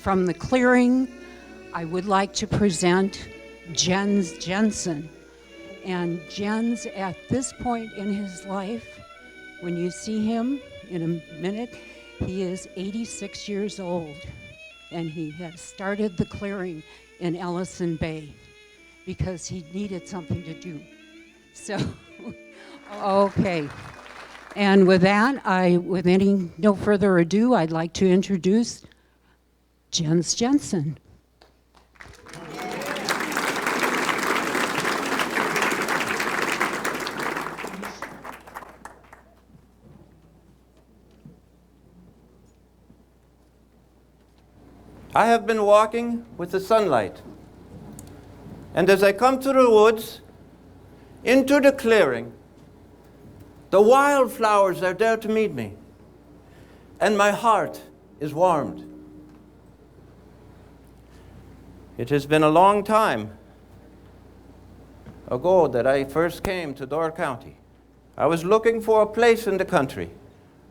from the clearing, I would like to present Jens Jensen. And Jens, at this point in his life, when you see him in a minute, he is 86 years old, and he has started the clearing in Ellison Bay because he needed something to do. So, okay. And with that, with no further ado, I'd like to introduce Jens Jensen. I have been walking with the sunlight, and as I come to the woods, into the clearing, the wildflowers are there to meet me, and my heart is warmed. It has been a long time ago that I first came to Door County. I was looking for a place in the country.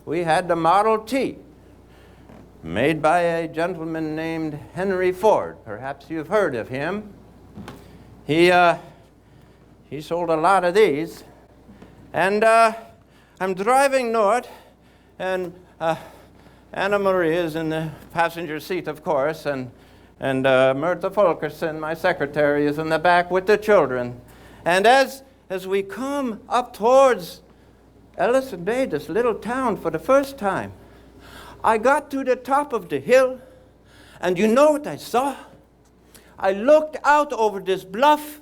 We had the Model T, made by a gentleman named Henry Ford. Perhaps you've heard of him. He sold a lot of these. And I'm driving north, and Anna Marie is in the passenger seat, of course, and Myrtha Fulkerson, my secretary, is in the back with the children. And as we come up towards Ellison Bay, this little town, for the first time, I got to the top of the hill, and you know what I saw? I looked out over this bluff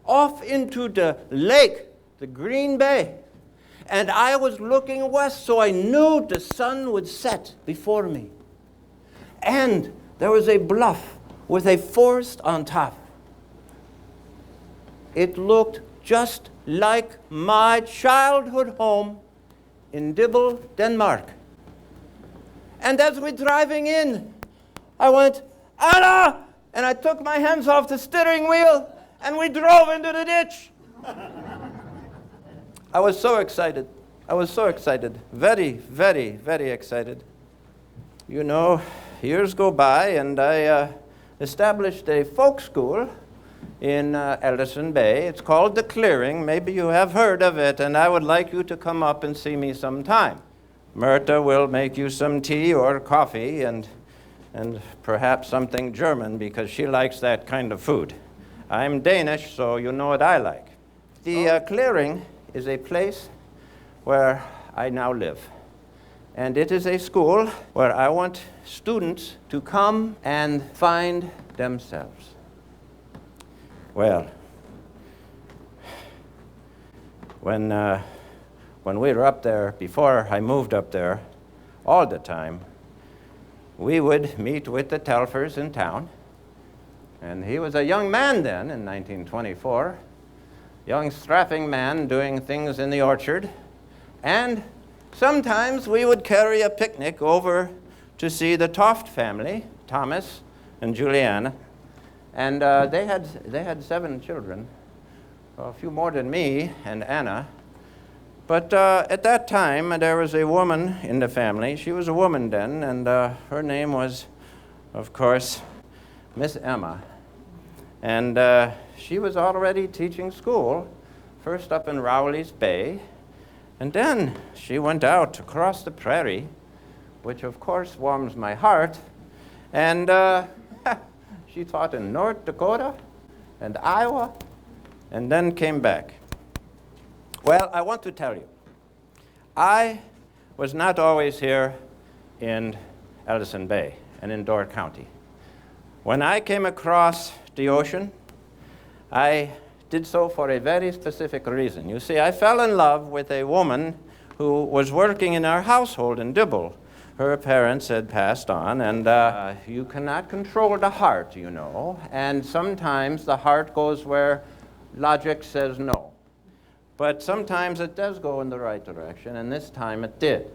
off into the lake, the Green Bay, and I was looking west, so I knew the sun would set before me. And there was a bluff with a forest on top. It looked just like my childhood home in Dibble, Denmark. And as we're driving in, I went, Anna! And I took my hands off the steering wheel, and we drove into the ditch. I was so excited. I was so excited. Very, very, very excited. You know, years go by, and I established a folk school in Ellison Bay. It's called The Clearing. Maybe you have heard of it, and I would like you to come up and see me sometime. Myrtha will make you some tea or coffee and perhaps something German because she likes that kind of food. I'm Danish, so you know what I like. The clearing is a place where I now live. And it is a school where I want students to come and find themselves. Well, when we were up there, before I moved up there, all the time, we would meet with the Telfers in town. And he was a young man then, in 1924, young strapping man doing things in the orchard. And sometimes we would carry a picnic over to see the Toft family, Thomas and Juliana. And they had 7 children, a few more than me and Anna. But at that time, there was a woman in the family. She was a woman then, and her name was, of course, Miss Emma. And she was already teaching school, first up in Rowley's Bay, and then she went out across the prairie, which of course warms my heart, and she taught in North Dakota and Iowa, and then came back. Well, I want to tell you, I was not always here in Ellison Bay and in Door County. When I came across the ocean, I did so for a very specific reason. You see, I fell in love with a woman who was working in our household in Dibble. Her parents had passed on, and you cannot control the heart, you know, and sometimes the heart goes where logic says no. But sometimes it does go in the right direction, and this time it did.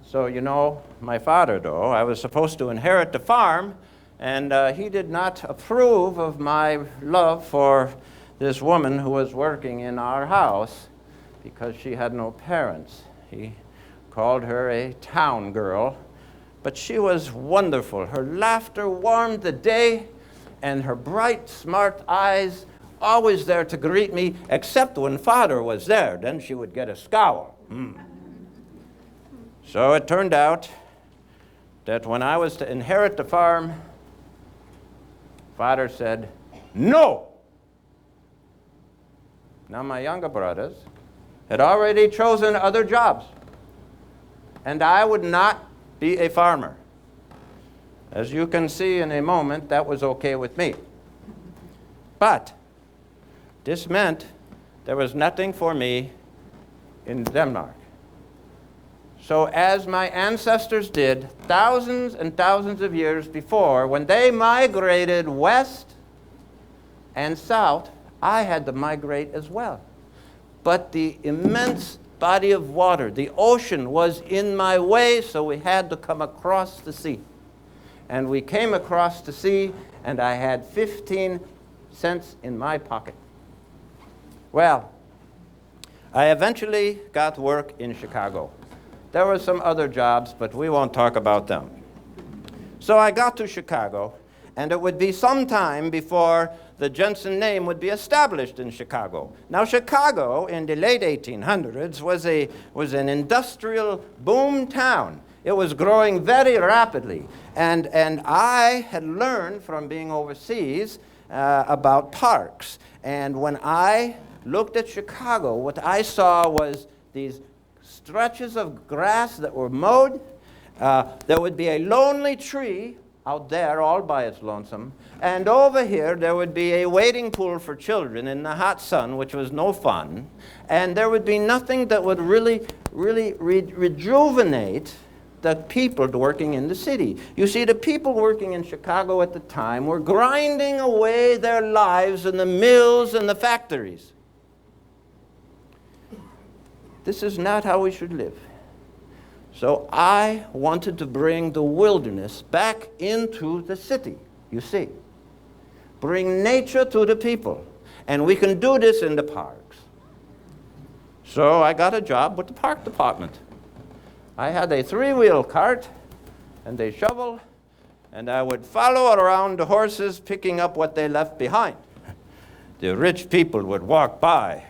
So, you know, my father, though, I was supposed to inherit the farm, and he did not approve of my love for this woman who was working in our house because she had no parents. He called her a town girl, But she was wonderful. Her laughter warmed the day, and her bright, smart eyes always there to greet me, except when Father was there. Then she would get a scowl. So it turned out that when I was to inherit the farm, Father said, no. Now my younger brothers had already chosen other jobs, and I would not be a farmer. As you can see in a moment, that was okay with me. But this meant there was nothing for me in Denmark. So as my ancestors did thousands and thousands of years before, when they migrated west and south, I had to migrate as well. But the immense body of water, the ocean, was in my way, so we had to come across the sea. And we came across the sea, and I had 15 cents in my pocket. Well, I eventually got work in Chicago. There were some other jobs, but we won't talk about them. So I got to Chicago, and it would be some time before the Jensen name would be established in Chicago. Now, Chicago in the late 1800s was an industrial boom town. It was growing very rapidly. And I had learned from being overseas about parks. And when I looked at Chicago, what I saw was these stretches of grass that were mowed. There would be a lonely tree out there all by its lonesome. And over here, there would be a wading pool for children in the hot sun, which was no fun. And there would be nothing that would really rejuvenate the people working in the city. You see, the people working in Chicago at the time were grinding away their lives in the mills and the factories. This is not how we should live. So I wanted to bring the wilderness back into the city, you see. Bring nature to the people. And we can do this in the parks. So I got a job with the park department. I had a 3-wheel cart and a shovel, and I would follow around the horses picking up what they left behind. The rich people would walk by,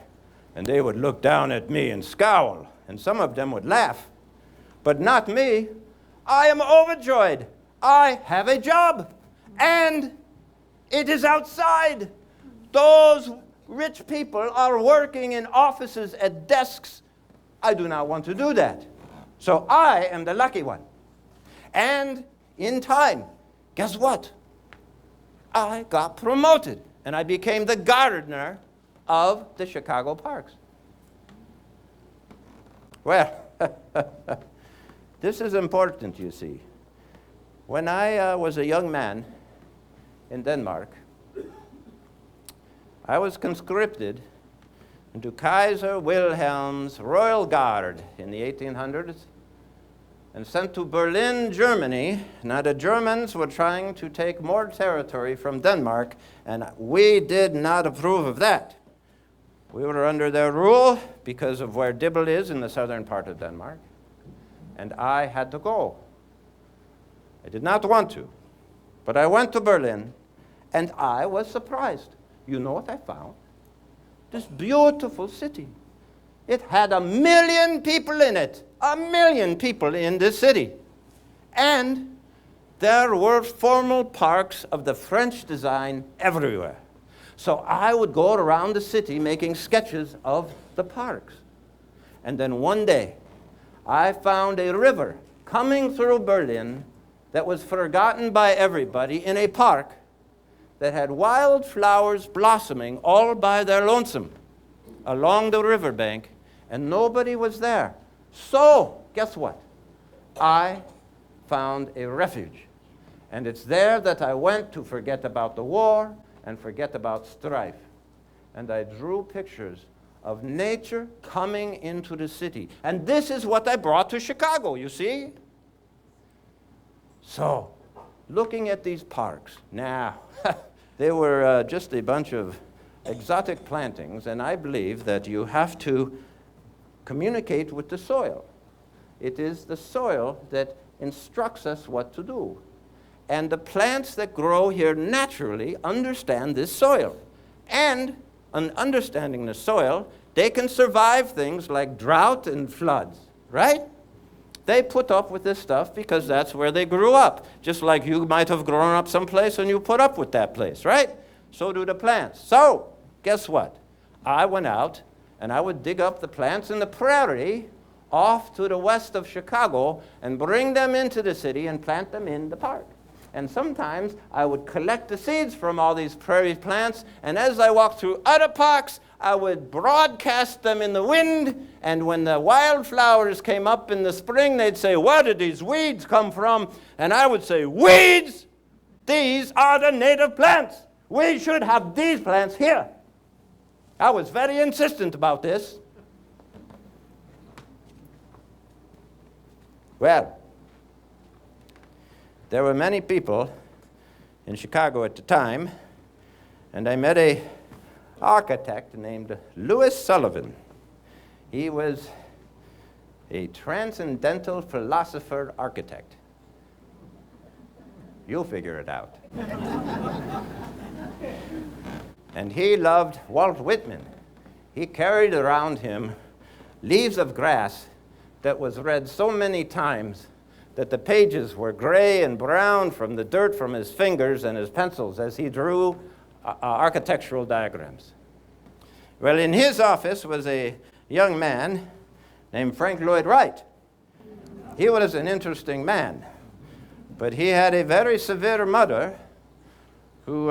and they would look down at me and scowl, and some of them would laugh. But not me. I am overjoyed. I have a job, and it is outside. Those rich people are working in offices at desks. I do not want to do that. So I am the lucky one. And in time, guess what? I got promoted, and I became the gardener of the Chicago parks. Well, this is important, you see. When I was a young man in Denmark, I was conscripted into Kaiser Wilhelm's Royal Guard in the 1800s and sent to Berlin, Germany. Now, the Germans were trying to take more territory from Denmark, and we did not approve of that. We were under their rule because of where Dibble is in the southern part of Denmark, and I had to go. I did not want to, but I went to Berlin, and I was surprised. You know what I found? This beautiful city. It had 1 million people in it. 1 million people in this city. And there were formal parks of the French design everywhere. So I would go around the city making sketches of the parks. And then one day, I found a river coming through Berlin that was forgotten by everybody in a park that had wild flowers blossoming all by their lonesome along the riverbank, and nobody was there. So, guess what? I found a refuge. And it's there that I went to forget about the war and forget about strife. And I drew pictures of nature coming into the city. And this is what I brought to Chicago, you see? So, looking at these parks, now, they were just a bunch of exotic plantings, and I believe that you have to communicate with the soil. It is the soil that instructs us what to do. And the plants that grow here naturally understand this soil. And in understanding the soil, they can survive things like drought and floods, right? They put up with this stuff because that's where they grew up. Just like you might have grown up someplace and you put up with that place, right? So do the plants. So, guess what? I went out and I would dig up the plants in the prairie off to the west of Chicago and bring them into the city and plant them in the park. And sometimes I would collect the seeds from all these prairie plants, and as I walked through other parks, I would broadcast them in the wind, and when the wildflowers came up in the spring, they'd say, "Where did these weeds come from?" And I would say, "Weeds? These are the native plants. We should have these plants here." I was very insistent about this. Well, there were many people in Chicago at the time, and I met an architect named Louis Sullivan. He was a transcendental philosopher architect. You'll figure it out. And he loved Walt Whitman. He carried around him Leaves of Grass that was read so many times that the pages were gray and brown from the dirt from his fingers and his pencils as he drew architectural diagrams. Well, in his office was a young man named Frank Lloyd Wright. He was an interesting man, but he had a very severe mother who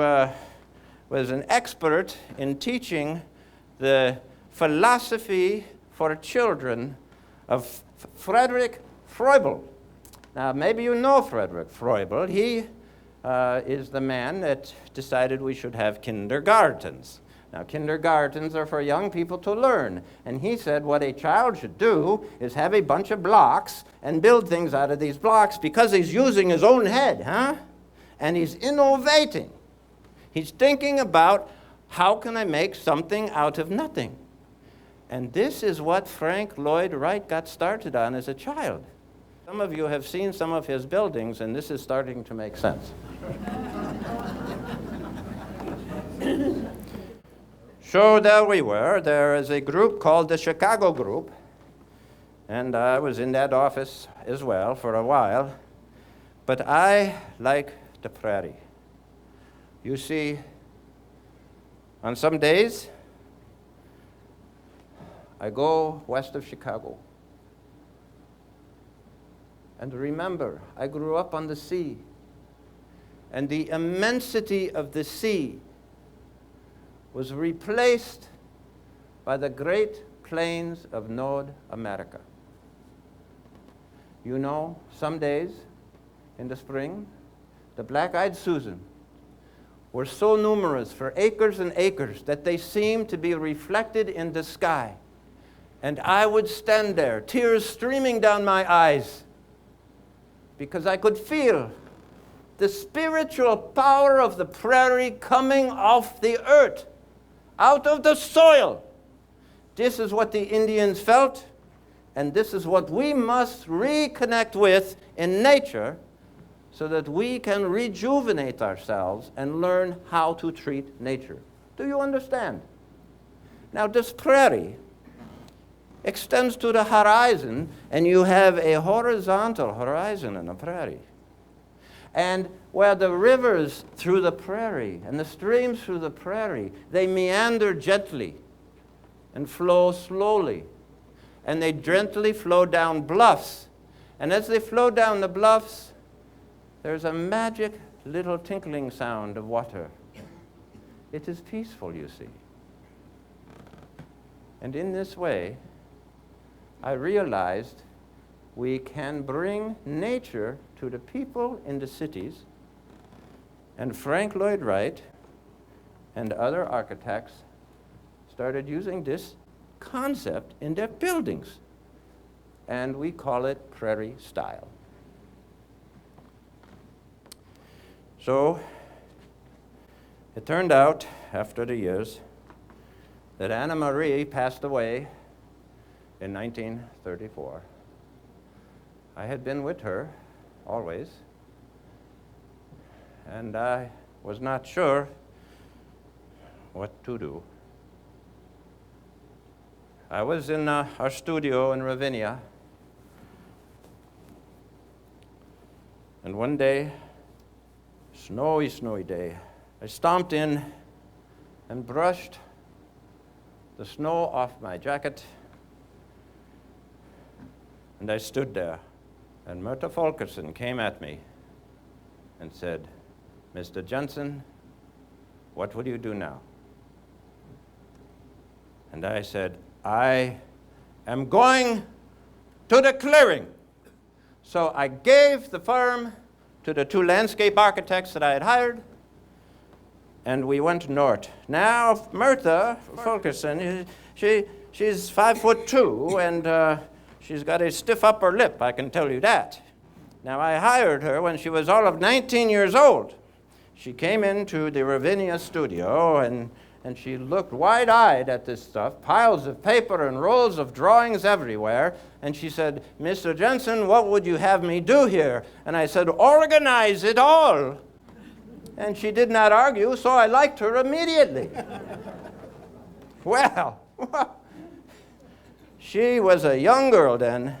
was an expert in teaching the philosophy for children of Frederick Froebel. Now, maybe you know Frederick Froebel. He is the man that decided we should have kindergartens. Now, kindergartens are for young people to learn. And he said what a child should do is have a bunch of blocks and build things out of these blocks because he's using his own head, huh? And he's innovating. He's thinking about how can I make something out of nothing? And this is what Frank Lloyd Wright got started on as a child. Some of you have seen some of his buildings, and this is starting to make sense. So there we were. There is a group called the Chicago Group, and I was in that office as well for a while. But I like the prairie. You see, on some days, I go west of Chicago. And remember, I grew up on the sea. And the immensity of the sea was replaced by the great plains of North America. You know, some days in the spring, the black-eyed Susan were so numerous for acres and acres that they seemed to be reflected in the sky. And I would stand there, tears streaming down my eyes, because I could feel the spiritual power of the prairie coming off the earth, out of the soil. This is what the Indians felt, and this is what we must reconnect with in nature so that we can rejuvenate ourselves and learn how to treat nature. Do you understand? Now, this prairie extends to the horizon, and you have a horizontal horizon in the prairie. And where the rivers through the prairie and the streams through the prairie, they meander gently and flow slowly. And they gently flow down bluffs. And as they flow down the bluffs, there's a magic little tinkling sound of water. It is peaceful, you see. And in this way, I realized we can bring nature to the people in the cities, and Frank Lloyd Wright and other architects started using this concept in their buildings, and we call it prairie style. So it turned out, after the years, that Anna Marie passed away in 1934. I had been with her always. And I was not sure what to do. I was in our studio in Ravinia, and one day, snowy day, I stomped in and brushed the snow off my jacket, and I stood there, and Myrta Fulkerson came at me and said, "Mr. Jensen, what will you do now?" And I said, "I am going to the clearing." So I gave the firm to the 2 landscape architects that I had hired, and we went north. Now, Myrta Fulkerson, she's 5'2", and she's got a stiff upper lip, I can tell you that. Now, I hired her when she was all of 19 years old. She came into the Ravinia studio, and she looked wide-eyed at this stuff, piles of paper and rolls of drawings everywhere, and she said, "Mr. Jensen, what would you have me do here?" And I said, "Organize it all." And she did not argue, so I liked her immediately. Well, she was a young girl then,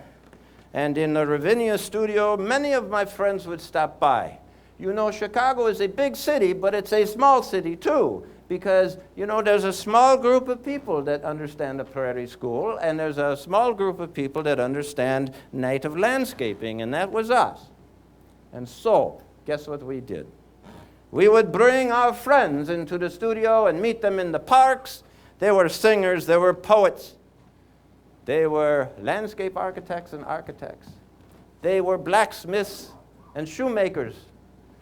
and in the Ravinia studio, many of my friends would stop by. You know, Chicago is a big city, but it's a small city too, because, you know, there's a small group of people that understand the Prairie School, and there's a small group of people that understand native landscaping, and that was us. And so, guess what we did? We would bring our friends into the studio and meet them in the parks. They were singers, they were poets. They were landscape architects and architects. They were blacksmiths and shoemakers.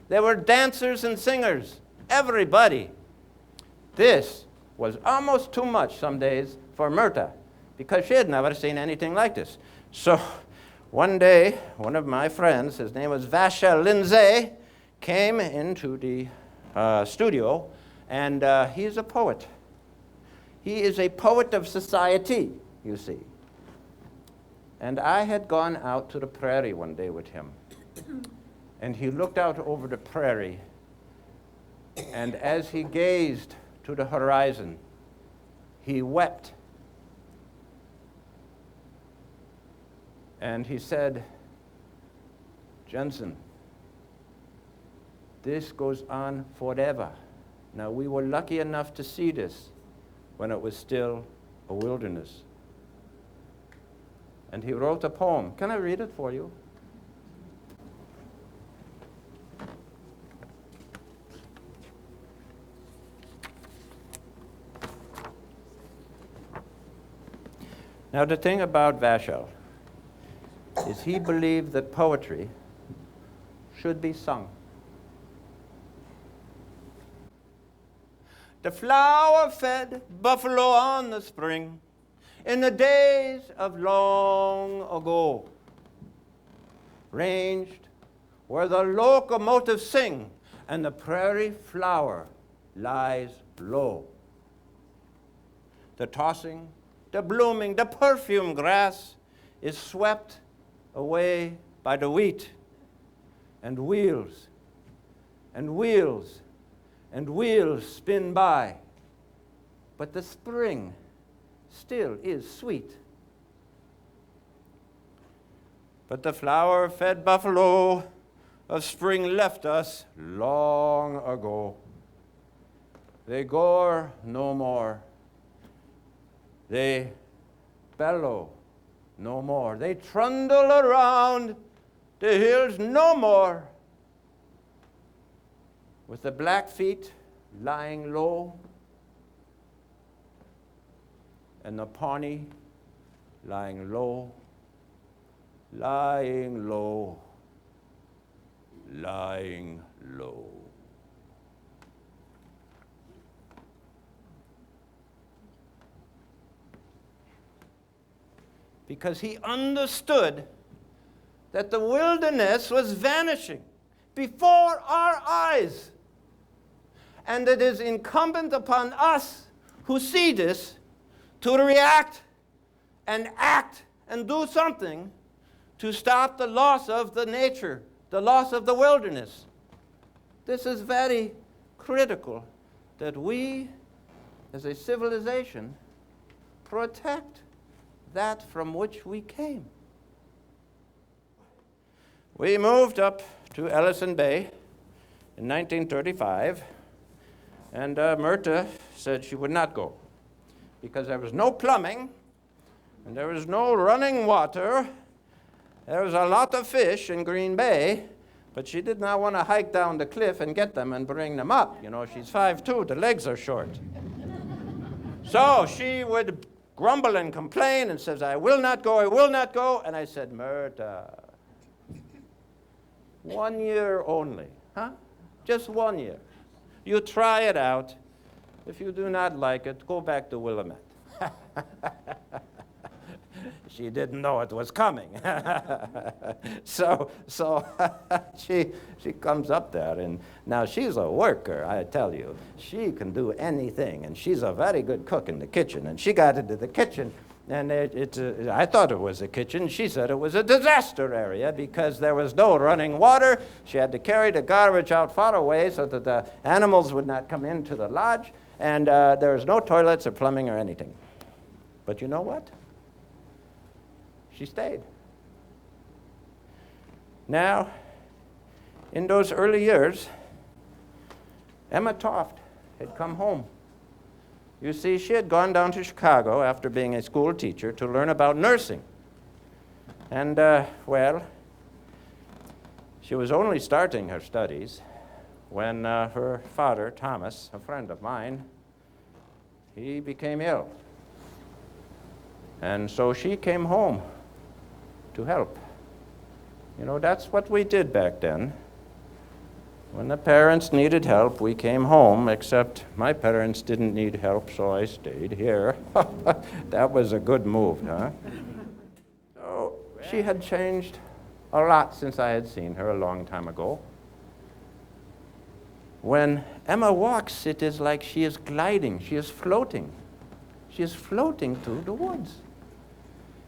They were dancers and singers. Everybody. This was almost too much some days for Myrta, because she had never seen anything like this. So one day, one of my friends, his name was Vachel Lindsay, came into the studio, and he's a poet. He is a poet of society, you see. And I had gone out to the prairie one day with him, and he looked out over the prairie, and as he gazed to the horizon, he wept. And he said, "Jensen, this goes on forever." Now, we were lucky enough to see this when it was still a wilderness. And he wrote a poem. Can I read it for you? Now, the thing about Vachel is he believed that poetry should be sung. The flower-fed buffalo on the spring, in the days of long ago, ranged where the locomotives sing and the prairie flower lies low. The tossing, the blooming, the perfume grass is swept away by the wheat, and wheels and wheels and wheels spin by. But the spring still is sweet. But the flower-fed buffalo of spring left us long ago. They gore no more. They bellow no more. They trundle around the hills no more. With the black feet lying low, and the Pawnee lying low, lying low, lying low. Because he understood that the wilderness was vanishing before our eyes. And it is incumbent upon us who see this to react and act and do something to stop the loss of the nature the loss of the wilderness. This is very critical that we, as a civilization, protect that from which we came. We moved up to Ellison Bay in 1935, and Myrta said she would not go because there was no plumbing and there was no running water. There was a lot of fish in Green Bay, but she did not want to hike down the cliff and get them and bring them up. You know, she's 5'2", the legs are short. So she would grumble and complain and says, I will not go, I will not go. And I said, Myrta, 1 year only, huh? Just 1 year. You try it out. If you do not like it, go back to Willamette. She didn't know it was coming. so she comes up there, and now she's a worker, I tell you. She can do anything, and she's a very good cook in the kitchen. And she got into the kitchen, and I thought it was a kitchen. She said it was a disaster area because there was no running water. She had to carry the garbage out far away so that the animals would not come into the lodge, and there was no toilets or plumbing or anything. But you know what? She stayed. Now, in those early years, Emma Toft had come home. You see, she had gone down to Chicago after being a school teacher to learn about nursing. And, well, she was only starting her studies when her father, Thomas, a friend of mine, he became ill. And so she came home to help. You know, that's what we did back then. When the parents needed help, we came home, except my parents didn't need help, so I stayed here. That was a good move, huh? So she had changed a lot since I had seen her a long time ago. When Emma walks, it is like she is gliding, she is floating. She is floating through the woods.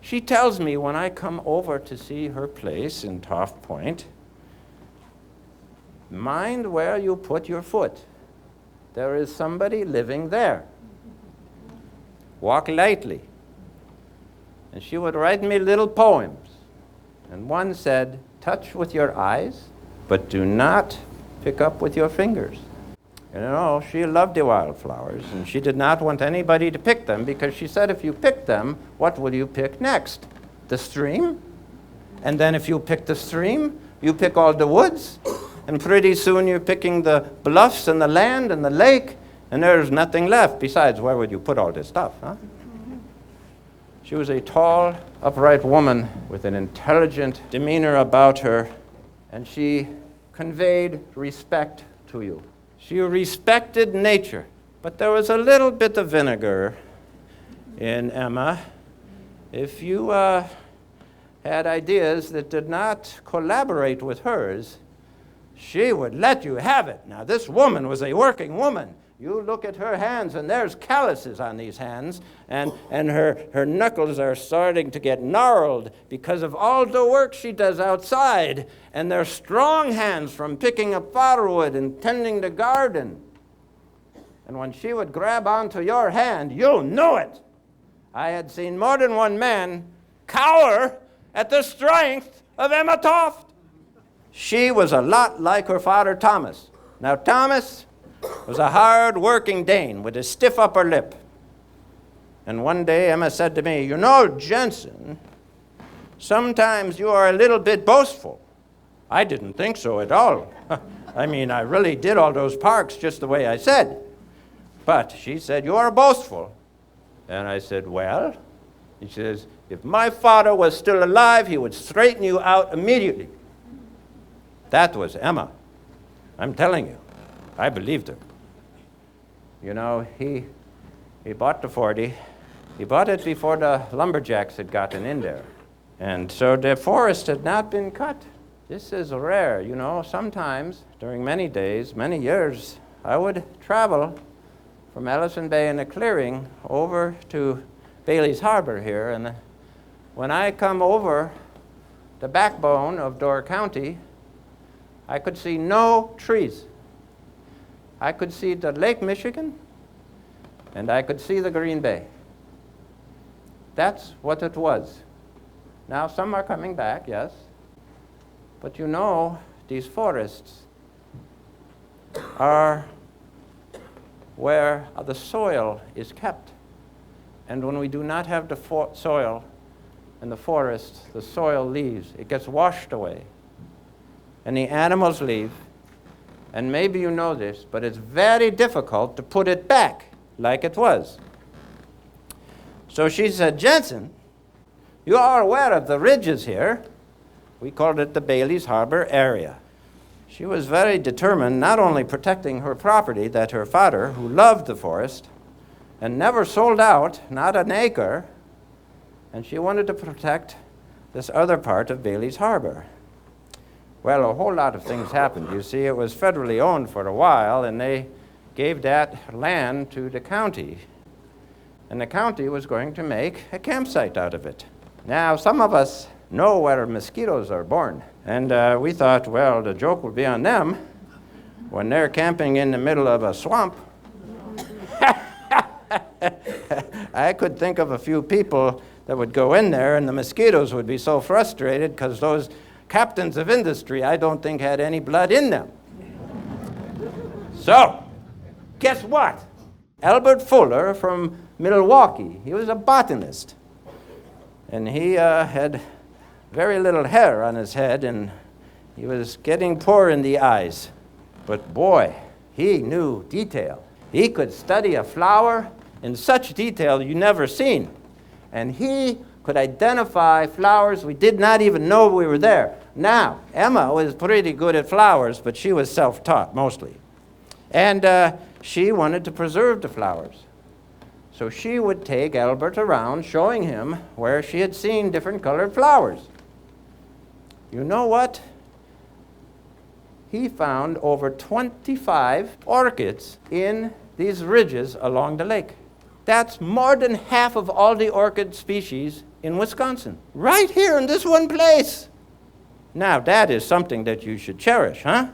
She tells me when I come over to see her place in Toft Point, mind where you put your foot. There is somebody living there. Walk lightly. And she would write me little poems. And one said, touch with your eyes, but do not pick up with your fingers. You know, she loved the wildflowers, and she did not want anybody to pick them because she said if you pick them, what will you pick next? The stream? And then if you pick the stream, you pick all the woods, and pretty soon you're picking the bluffs and the land and the lake, and there's nothing left. Besides, where would you put all this stuff, huh? She was a tall, upright woman with an intelligent demeanor about her, and she conveyed respect to you. She respected nature, but there was a little bit of vinegar in Emma. If you had ideas that did not collaborate with hers, she would let you have it. Now, this woman was a working woman. You look at her hands, and there's calluses on these hands, and her knuckles are starting to get gnarled because of all the work she does outside, and they're strong hands from picking up firewood and tending the garden. And when she would grab onto your hand, you knew it. I had seen more than one man cower at the strength of Emma Toft. She was a lot like her father, Thomas. Now, Thomas was a hard-working Dane with a stiff upper lip. And one day Emma said to me, you know, Jensen, sometimes you are a little bit boastful. I didn't think so at all. I mean, I really did all those parks just the way I said. But she said, you are boastful. And I said, well, he says, if my father was still alive, he would straighten you out immediately. That was Emma. I'm telling you. I believed her. You know, he bought the 40. He bought it before the lumberjacks had gotten in there. And so the forest had not been cut. This is rare, you know. Sometimes, during many days, many years, I would travel from Ellison Bay in a clearing over to Bailey's Harbor here. And when I come over the backbone of Door County, I could see no trees. I could see the Lake Michigan, and I could see the Green Bay. That's what it was. Now, some are coming back, yes, but you know, these forests are where the soil is kept. And when we do not have the soil in the forest, the soil leaves. It gets washed away. And the animals leave. And maybe you know this, but it's very difficult to put it back like it was. So she said, Jensen, you are aware of the ridges here. We called it the Bailey's Harbor area. She was very determined, not only protecting her property, that her father, who loved the forest, and never sold out, not an acre, and she wanted to protect this other part of Bailey's Harbor. Well, a whole lot of things happened. You see, it was federally owned for a while, and they gave that land to the county. And the county was going to make a campsite out of it. Now, some of us know where mosquitoes are born. And we thought, well, the joke will be on them when they're camping in the middle of a swamp. I could think of a few people that would go in there, and the mosquitoes would be so frustrated because those captains of industry, I don't think, had any blood in them. So, guess what? Albert Fuller from Milwaukee, he was a botanist. And he had very little hair on his head, and he was getting poor in the eyes. But boy, he knew detail. He could study a flower in such detail you never seen. And he could identify flowers we did not even know we were there. Now, Emma was pretty good at flowers, but she was self-taught mostly. And she wanted to preserve the flowers. So she would take Albert around, showing him where she had seen different colored flowers. You know what? He found over 25 orchids in these ridges along the lake. That's more than half of all the orchid species in Wisconsin, right here in this one place. Now, that is something that you should cherish, huh?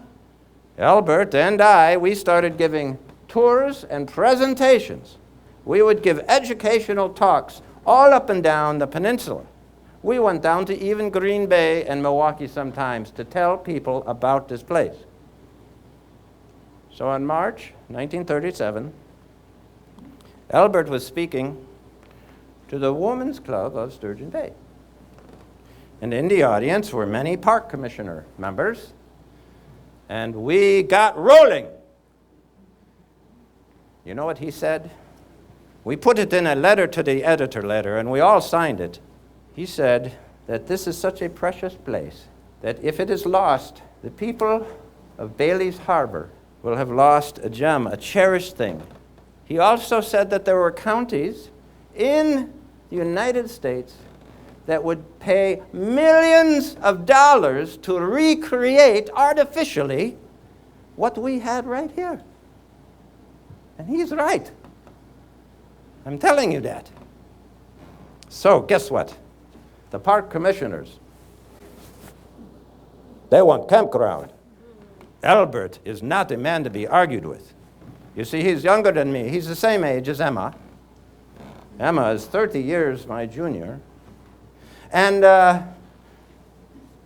Albert and I, we started giving tours and presentations. We would give educational talks all up and down the peninsula. We went down to even Green Bay and Milwaukee sometimes to tell people about this place. So in March 1937, Albert was speaking to the Women's Club of Sturgeon Bay. And in the audience were many park commissioner members, and we got rolling. You know what he said? We put it in a letter to the editor letter, and we all signed it. He said that this is such a precious place that if it is lost, the people of Bailey's Harbor will have lost a gem, a cherished thing. He also said that there were counties in the United States that would pay millions of dollars to recreate artificially what we had right here. And he's right. I'm telling you that. So guess what? The park commissioners, they want campground. Albert is not a man to be argued with. You see, he's younger than me. He's the same age as Emma. Emma is 30 years my junior. And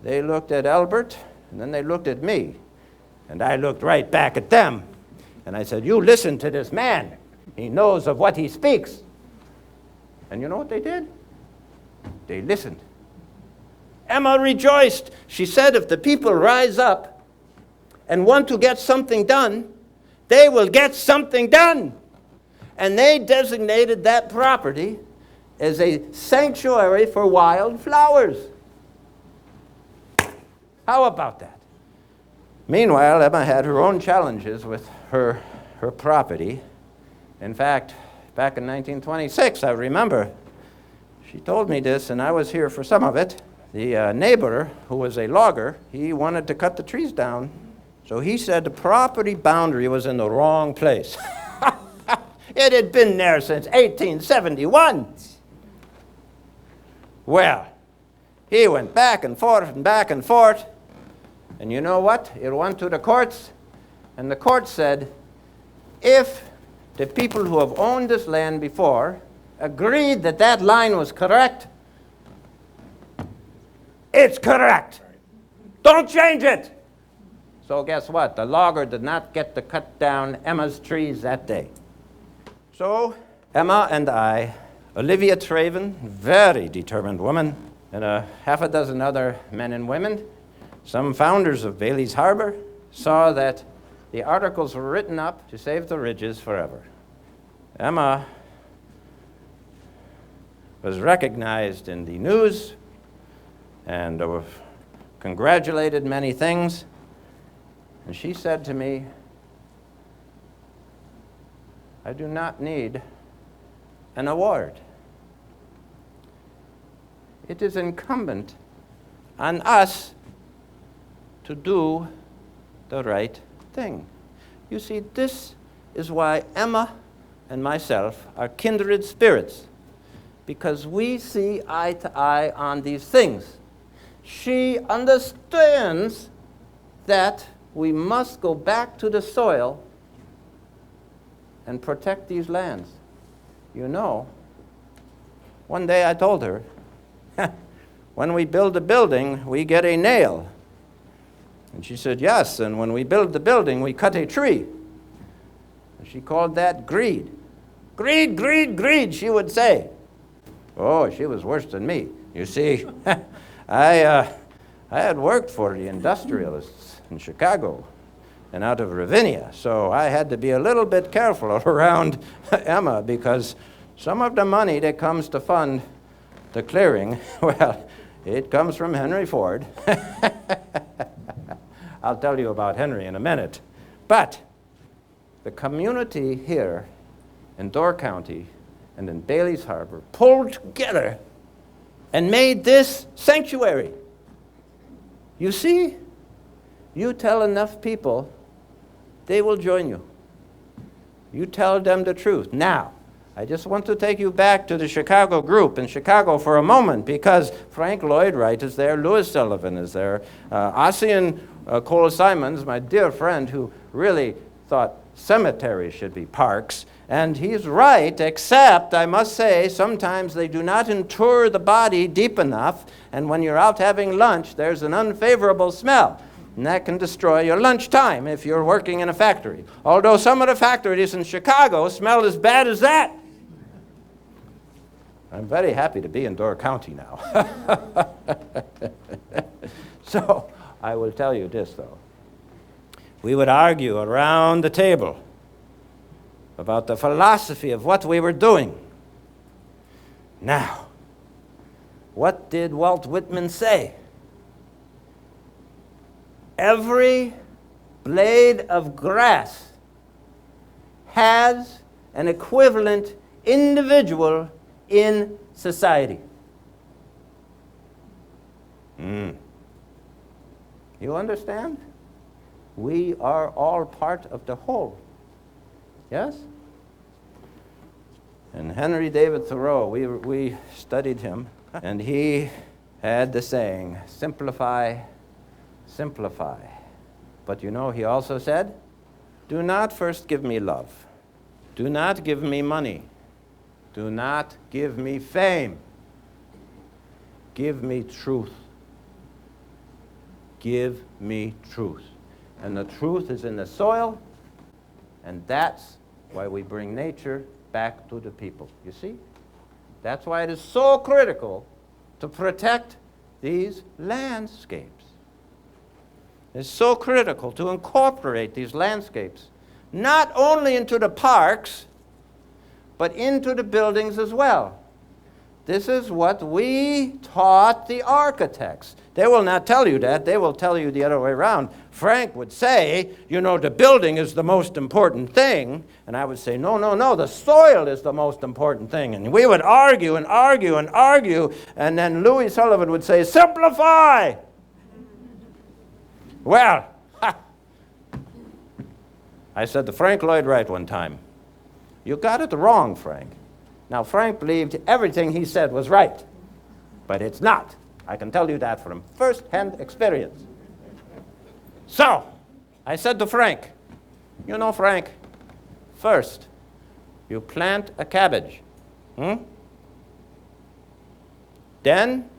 they looked at Albert, and then they looked at me. And I looked right back at them. And I said, you listen to this man. He knows of what he speaks. And you know what they did? They listened. Emma rejoiced. She said, if the people rise up and want to get something done, they will get something done. And they designated that property as a sanctuary for wildflowers. How about that? Meanwhile, Emma had her own challenges with her property. In fact, back in 1926, I remember, she told me this, and I was here for some of it. The neighbor, who was a logger, he wanted to cut the trees down. So he said the property boundary was in the wrong place. It had been there since 1871. Well, he went back and forth and back and forth. And you know what? It went to the courts, and the court said, if the people who have owned this land before agreed that that line was correct, it's correct. Don't change it. So guess what? The logger did not get to cut down Emma's trees that day. So Emma and I, Olivia Traven, very determined woman, and half a dozen other men and women, some founders of Bailey's Harbor, saw that the articles were written up to save the ridges forever. Emma was recognized in the news and congratulated many things. And she said to me, I do not need an award. It is incumbent on us to do the right thing. You see, this is why Emma and myself are kindred spirits, because we see eye to eye on these things. She understands that we must go back to the soil and protect these lands. You know, one day I told her, when we build a building, we get a nail. And she said, yes, and when we build the building, we cut a tree. And she called that greed. Greed, greed, greed, she would say. Oh, she was worse than me. You see, I had worked for the industrialists in Chicago and out of Ravinia, so I had to be a little bit careful around Emma, because some of the money that comes to fund the clearing, well, it comes from Henry Ford. I'll tell you about Henry in a minute. But the community here in Door County and in Bailey's Harbor pulled together and made this sanctuary. You see, you tell enough people, they will join you. You tell them the truth. Now, I just want to take you back to the Chicago group in Chicago for a moment, because Frank Lloyd Wright is there, Louis Sullivan is there, Ossian Cole Simons, my dear friend, who really thought cemeteries should be parks. And he's right, except, I must say, sometimes they do not inter the body deep enough, and when you're out having lunch, there's an unfavorable smell. And that can destroy your lunchtime if you're working in a factory. Although some of the factories in Chicago smell as bad as that. I'm very happy to be in Door County now. So, I will tell you this, though. We would argue around the table about the philosophy of what we were doing. Now, what did Walt Whitman say? Every blade of grass has an equivalent individual in society. You understand? We are all part of the whole. Yes? And Henry David Thoreau, we studied him, and he had the saying, simplify, simplify. But you know, he also said, do not first give me love. Do not give me money. Do not give me fame. Give me truth. Give me truth. And the truth is in the soil, and that's why we bring nature back to the people. You see? That's why it is so critical to protect these landscapes. It's so critical to incorporate these landscapes, not only into the parks, but into the buildings as well. This is what we taught the architects. They will not tell you that. They will tell you the other way around. Frank would say, you know, the building is the most important thing. And I would say, no, no, no, the soil is the most important thing. And we would argue and argue and argue. And then Louis Sullivan would say, simplify. Well, I said to Frank Lloyd Wright one time, you got it wrong, Frank. Now, Frank believed everything he said was right, but it's not. I can tell you that from first-hand experience. So, I said to Frank, you know, Frank, first, you plant a cabbage. Then,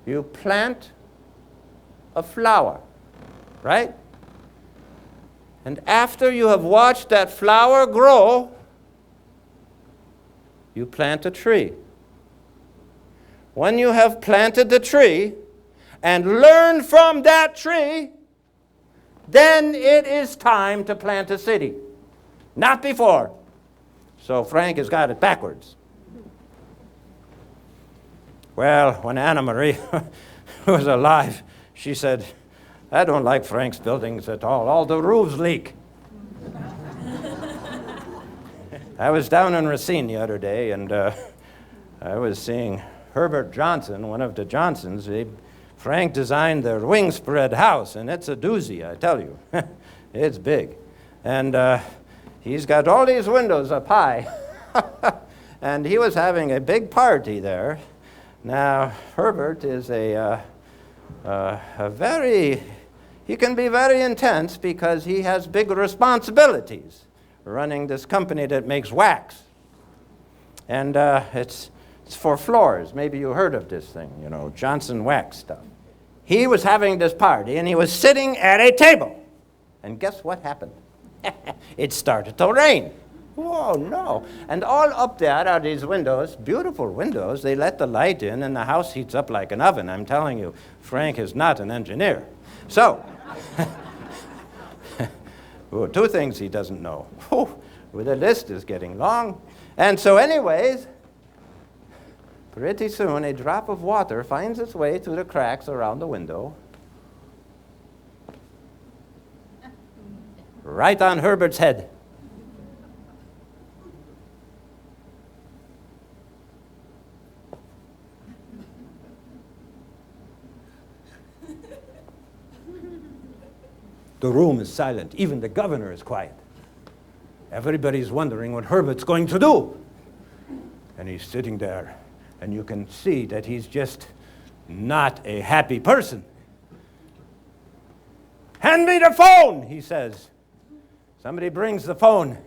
you plant a flower, right? And after you have watched that flower grow, you plant a tree. When you have planted the tree and learned from that tree, then it is time to plant a city. Not before. So Frank has got it backwards. Well, when Anna Marie was alive, she said, I don't like Frank's buildings at all the roofs leak. I was down in Racine the other day, and I was seeing Herbert Johnson, one of the Johnsons. Frank designed their wing spread house, and it's a doozy, I tell you. It's big. And he's got all these windows up high. And he was having a big party there. Now, Herbert is he can be very intense because he has big responsibilities running this company that makes wax. And it's for floors. Maybe you heard of this thing, you know, Johnson wax stuff. He was having this party, and he was sitting at a table. And guess what happened? It started to rain. Whoa, no. And all up there are these windows, beautiful windows. They let the light in, and the house heats up like an oven. I'm telling you, Frank is not an engineer. So, well, two things he doesn't know. Well, the list is getting long. And so anyways, pretty soon a drop of water finds its way through the cracks around the window, right on Herbert's head. The room is silent. Even the governor is quiet. Everybody's wondering what Herbert's going to do. And he's sitting there, and you can see that he's just not a happy person. Hand me the phone, he says. Somebody brings the phone.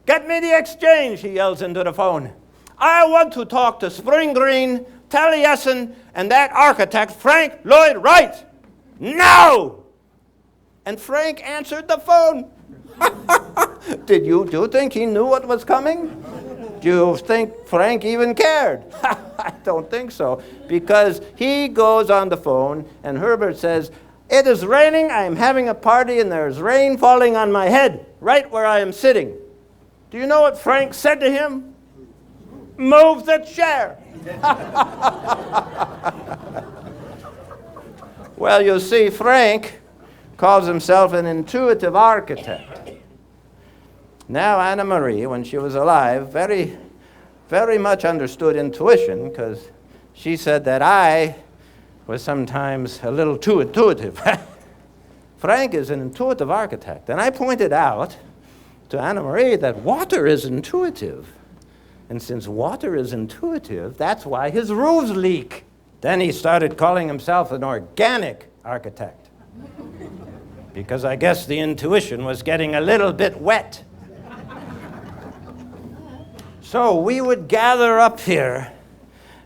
Get me the exchange, he yells into the phone. I want to talk to Spring Green, Taliesin, and that architect, Frank Lloyd Wright. Now! And Frank answered the phone. Do you think he knew what was coming? Do you think Frank even cared? I don't think so, because he goes on the phone, and Herbert says, it is raining, I am having a party, and there's rain falling on my head, right where I am sitting. Do you know what Frank said to him? Move the chair. Well, you see, Frank calls himself an intuitive architect. Now, Anna Marie, when she was alive, very, very much understood intuition, because she said that I was sometimes a little too intuitive. Frank is an intuitive architect. And I pointed out to Anna Marie that water is intuitive. And since water is intuitive, that's why his roofs leak. Then he started calling himself an organic architect, because I guess the intuition was getting a little bit wet. So we would gather up here,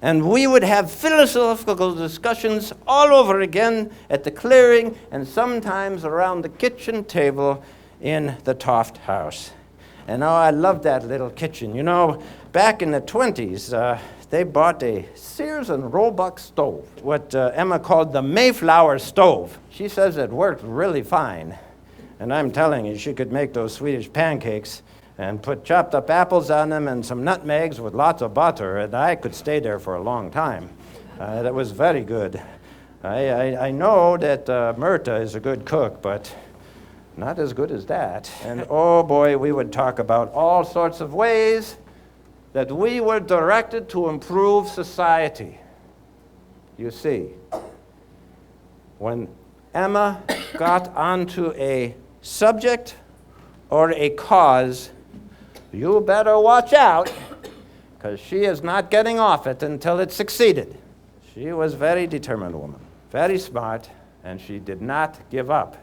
and we would have philosophical discussions all over again at the clearing, and sometimes around the kitchen table in the Toft house. And oh, I love that little kitchen. You know, back in the 20s, they bought a Sears and Roebuck stove, what Emma called the Mayflower stove. She says it worked really fine. And I'm telling you, she could make those Swedish pancakes and put chopped up apples on them and some nutmegs with lots of butter, and I could stay there for a long time. That was very good. I know that Myrta is a good cook, but not as good as that. And oh boy, we would talk about all sorts of ways that we were directed to improve society. You see, when Emma got onto a subject or a cause, you better watch out, because she is not getting off it until it succeeded. She was a very determined woman, very smart, and she did not give up.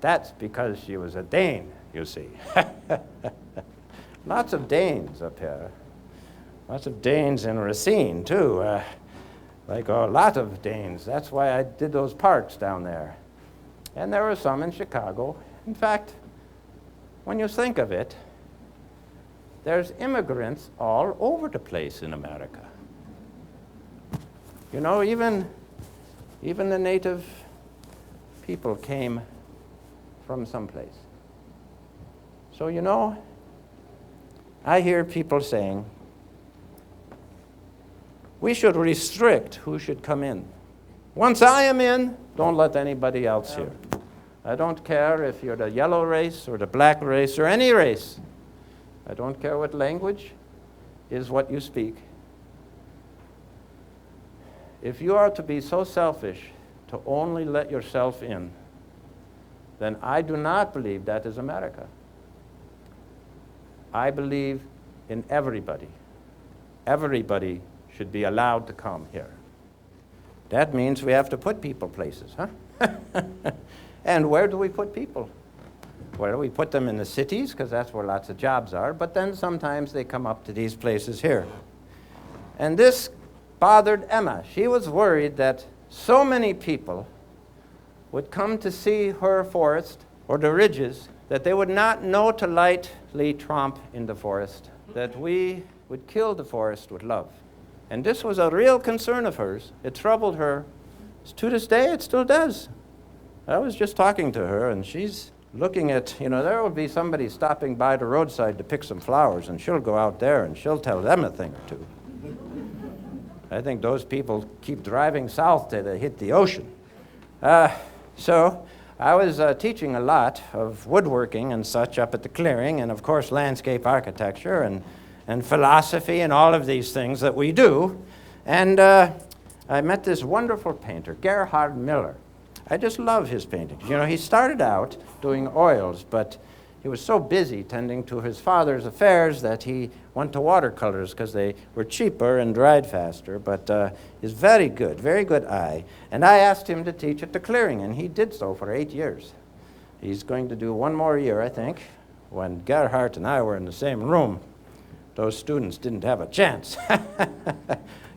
that's because she was a Dane, you see. Lots of Danes up here. Lots of Danes in Racine, too. Like a lot of Danes. That's why I did those parks down there. And there were some in Chicago. In fact, when you think of it, there's immigrants all over the place in America. You know, even the native people came from someplace. So, you know, I hear people saying, we should restrict who should come in. Once I am in, don't let anybody else here. I don't care if you're the yellow race or the black race or any race. I don't care what language is what you speak. If you are to be so selfish to only let yourself in, then I do not believe that is America. I believe in everybody. Everybody should be allowed to come here. That means we have to put people places, huh? And where do we put people? Well, we put them in the cities, because that's where lots of jobs are, but then sometimes they come up to these places here. And this bothered Emma. She was worried that so many people would come to see her forest or the ridges that they would not know to lightly tromp in the forest, that we would kill the forest with love. And this was a real concern of hers. It troubled her. To this day, it still does. I was just talking to her, and she's looking at, you know, there will be somebody stopping by the roadside to pick some flowers, and she'll go out there and she'll tell them a thing or two. I think those people keep driving south till they hit the ocean. So I was teaching a lot of woodworking and such up at the clearing, and of course landscape architecture and philosophy and all of these things that we do. And I met this wonderful painter, Gerhard Miller. I just love his paintings. You know, he started out doing oils, but he was so busy tending to his father's affairs that he went to watercolors because they were cheaper and dried faster, but he's very good eye. And I asked him to teach at the clearing, and he did so for 8 years. He's going to do one more year, I think. When Gerhard and I were in the same room, those students didn't have a chance.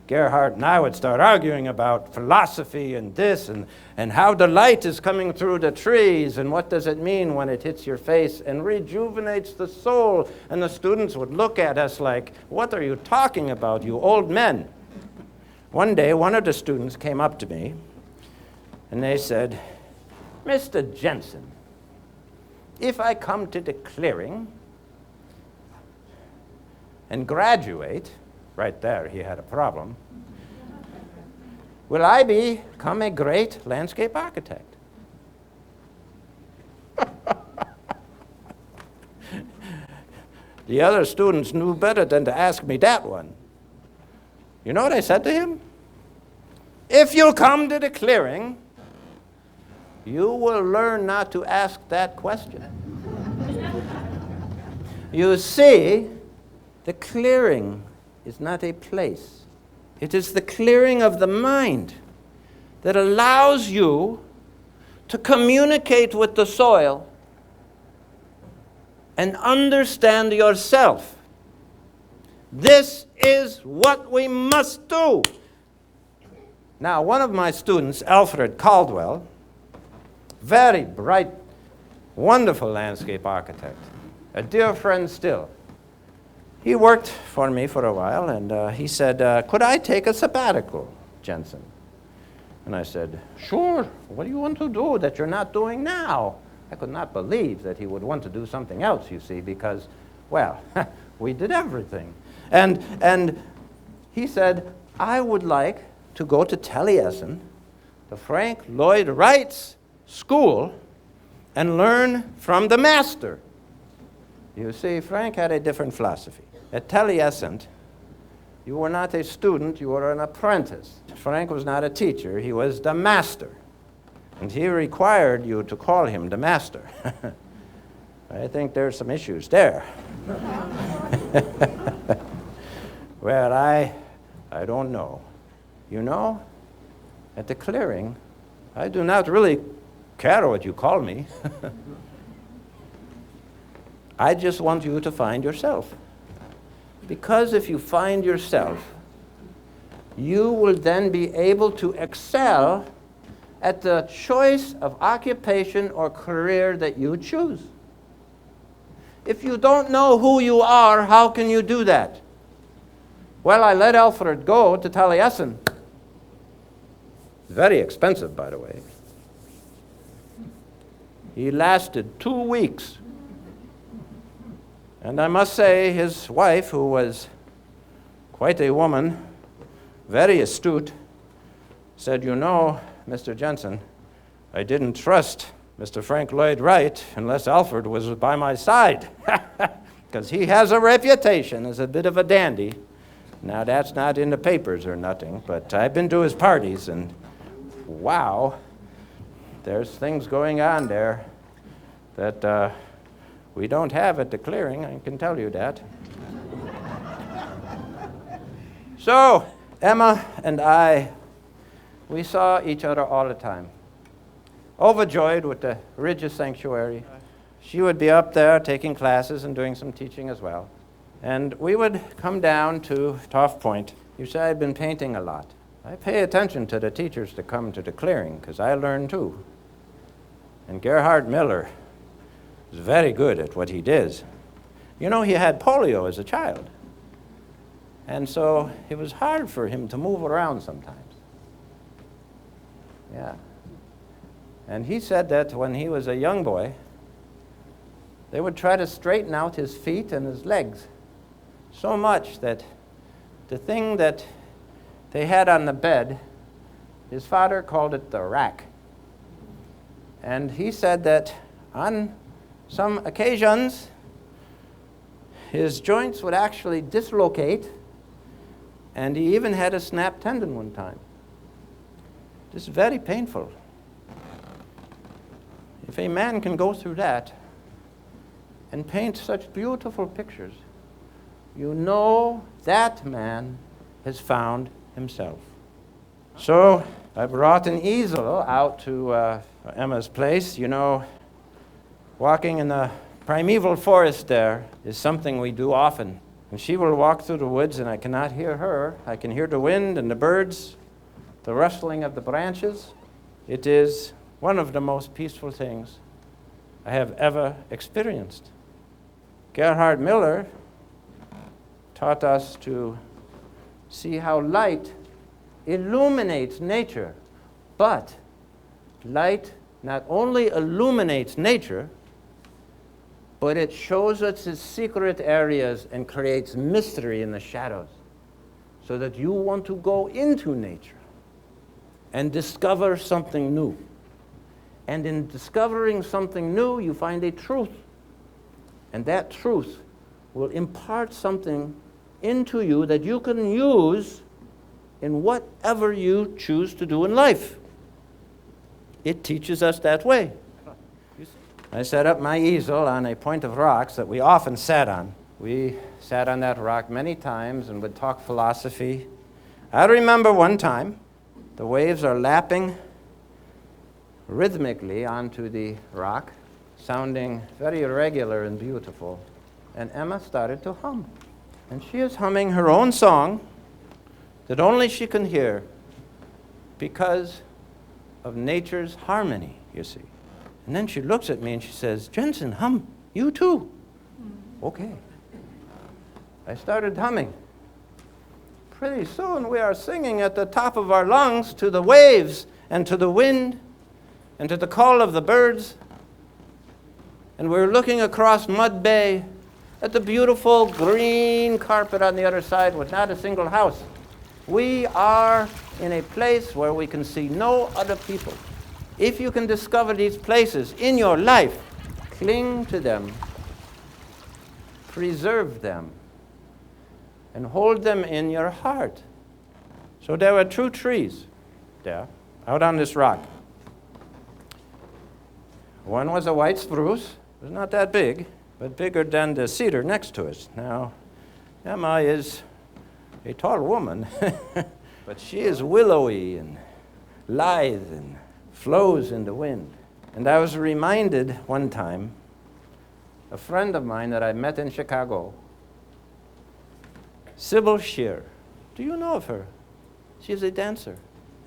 Gerhard and I would start arguing about philosophy and this and how the light is coming through the trees and what does it mean when it hits your face and rejuvenates the soul. And the students would look at us like, what are you talking about, you old men? One day, one of the students came up to me and they said, Mr. Jensen, if I come to the clearing and graduate, right there, he had a problem. Will I become a great landscape architect? The other students knew better than to ask me that one. You know what I said to him? If you'll come to the clearing, you will learn not to ask that question. You see, the clearing is not a place. It is the clearing of the mind that allows you to communicate with the soil and understand yourself. This is what we must do. Now, one of my students, Alfred Caldwell, very bright, wonderful landscape architect, a dear friend still. He worked for me for a while, and he said, could I take a sabbatical, Jensen? And I said, sure. What do you want to do that you're not doing now? I could not believe that he would want to do something else, you see, because, well, we did everything. And he said, I would like to go to Taliesin, the Frank Lloyd Wright's school, and learn from the master. You see, Frank had a different philosophy. At Taliesin, you were not a student, you were an apprentice. Frank was not a teacher, he was the master. And he required you to call him the master. I think there's some issues there. Well, I don't know. You know, at the clearing, I do not really care what you call me. I just want you to find yourself. Because if you find yourself, you will then be able to excel at the choice of occupation or career that you choose. If you don't know who you are, how can you do that? Well, I let Alfred go to Taliesin. Very expensive, by the way. He lasted 2 weeks. And I must say, his wife, who was quite a woman, very astute, said, "You know, Mr. Jensen, I didn't trust Mr. Frank Lloyd Wright unless Alfred was by my side, because he has a reputation as a bit of a dandy." Now, that's not in the papers or nothing, but I've been to his parties, and wow, there's things going on there that we don't have at the clearing, I can tell you that. So, Emma and I, we saw each other all the time. Overjoyed with the religious sanctuary. She would be up there taking classes and doing some teaching as well. And we would come down to Toft Point. You say I've been painting a lot. I pay attention to the teachers that come to the clearing, because I learn too. And Gerhard Miller is very good at what he does. You know, he had polio as a child. And so it was hard for him to move around sometimes. Yeah. And he said that when he was a young boy, they would try to straighten out his feet and his legs so much that the thing that they had on the bed, his father called it the rack. And he said that on some occasions, his joints would actually dislocate, and he even had a snapped tendon one time. This is very painful. If a man can go through that and paint such beautiful pictures, you know that man has found himself. So I brought an easel out to Emma's place. You know, walking in the primeval forest there is something we do often. And she will walk through the woods, and I cannot hear her. I can hear the wind and the birds, the rustling of the branches. It is one of the most peaceful things I have ever experienced. Gerhard Miller taught us to see how light illuminates nature, but light not only illuminates nature, but it shows us its secret areas and creates mystery in the shadows, so that you want to go into nature and discover something new. And in discovering something new, you find a truth. And that truth will impart something into you that you can use in whatever you choose to do in life. It teaches us that way. I set up my easel on a point of rocks that we often sat on. We sat on that rock many times and would talk philosophy. I remember one time, the waves are lapping rhythmically onto the rock, sounding very irregular and beautiful. And Emma started to hum. And she is humming her own song that only she can hear because of nature's harmony, you see. And then she looks at me and she says, "Jensen, hum, you too." Okay. I started humming. Pretty soon we are singing at the top of our lungs to the waves and to the wind and to the call of the birds. And we're looking across Mud Bay at the beautiful green carpet on the other side with not a single house. We are in a place where we can see no other people. If you can discover these places in your life, cling to them, preserve them, and hold them in your heart. So there were 2 trees there, out on this rock. One was a white spruce. It was not that big, but bigger than the cedar next to it. Now, Emma is a tall woman, but she is willowy and lithe and flows in the wind. And I was reminded one time, a friend of mine that I met in Chicago, Sybil Shear. Do you know of her? She's a dancer.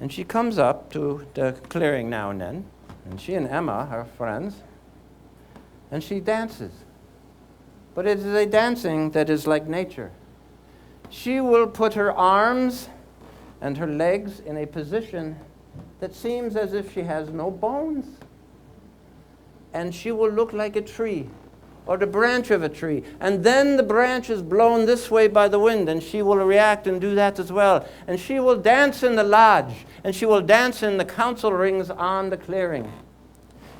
And she comes up to the clearing now and then, and she and Emma are friends, and she dances. But it is a dancing that is like nature. She will put her arms and her legs in a position that seems as if she has no bones. And she will look like a tree, or the branch of a tree. And then the branch is blown this way by the wind, and she will react and do that as well. And she will dance in the lodge, and she will dance in the council rings on the clearing.